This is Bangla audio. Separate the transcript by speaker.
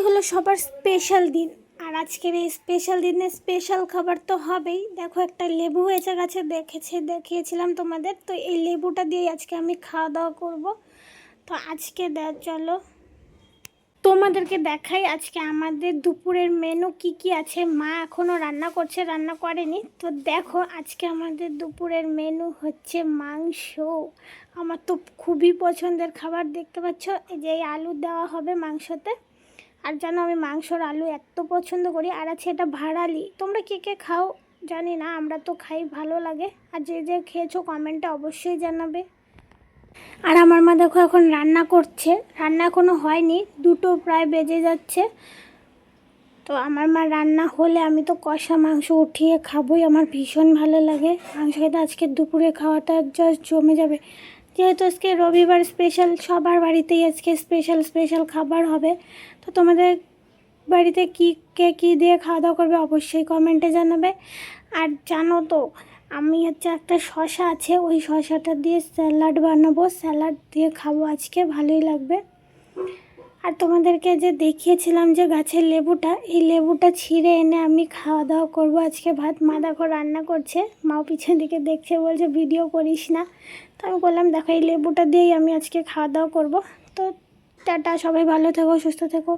Speaker 1: হলো সবার স্পেশাল দিন। আর আজকের এই স্পেশাল দিনে স্পেশাল খাবার তো হবেই। দেখো একটা লেবু হয়েছে গাছে, দেখিয়েছিলাম তোমাদের। তো এই লেবুটা দিয়ে আজকে আমি খাওয়া দাওয়া করবো। তো আজকে চলো তোমাদেরকে দেখাই আজকে আমাদের দুপুরের মেনু কি কি আছে। মা এখনও রান্না করছে, রান্না করেনি। তো দেখো আজকে আমাদের দুপুরের মেনু হচ্ছে মাংস। আমার তো খুবই পছন্দের খাবার, দেখতে পাচ্ছ এই যে এই আলু দেওয়া হবে মাংসতে। আর জানো আমি মাংসর আলু এত পছন্দ করি। আর আছে এটা ভাড়ালি, তোমরা কে কে খাও জানি না, আমরা তো খাই, ভালো লাগে। আর যে যে খেয়েছো কমেন্টে অবশ্যই জানাবে। আর আমার মা দেখো এখন রান্না করছে, রান্না এখনও হয়নি, 2টো প্রায় বেজে যাচ্ছে। তো আমার মা রান্না হলে আমি তো কষা মাংস উঠিয়ে খাবোই, আমার ভীষণ ভালো লাগে মাংস খেতে। আজকে দুপুরে খাওয়াটা জাস্ট জমে যাবে। যেহেতু আজকে রবিবার স্পেশাল, সবার বাড়িতেই আজকে স্পেশাল স্পেশাল খাবার হবে। তো তোমাদের বাড়িতে কে কী দিয়ে খাওয়া দাওয়া করবে অবশ্যই কমেন্টে জানাবে। আর জানো তো আমি হচ্ছে একটা শশা আছে, ওই শশাটা দিয়ে স্যালাড বানাবো, স্যালাড দিয়ে খাবো আজকে, ভালোই লাগবে। আর তোমাদেরকে যে দেখিয়েছিলাম যে গাছের লেবুটা, এই লেবুটা ছিঁড়ে এনে আমি খাওয়া দাওয়া করবো আজকে ভাত। মা দেখো রান্না করছে, মাও পিছন দিকে দেখছে, বলছে ভিডিও করিস না। তো আমি বললাম দেখো এই লেবুটা দিয়েই আমি আজকে খাওয়া দাওয়া করবো। তো টাটা, সবাই ভালো থেকো, সুস্থ থেকো।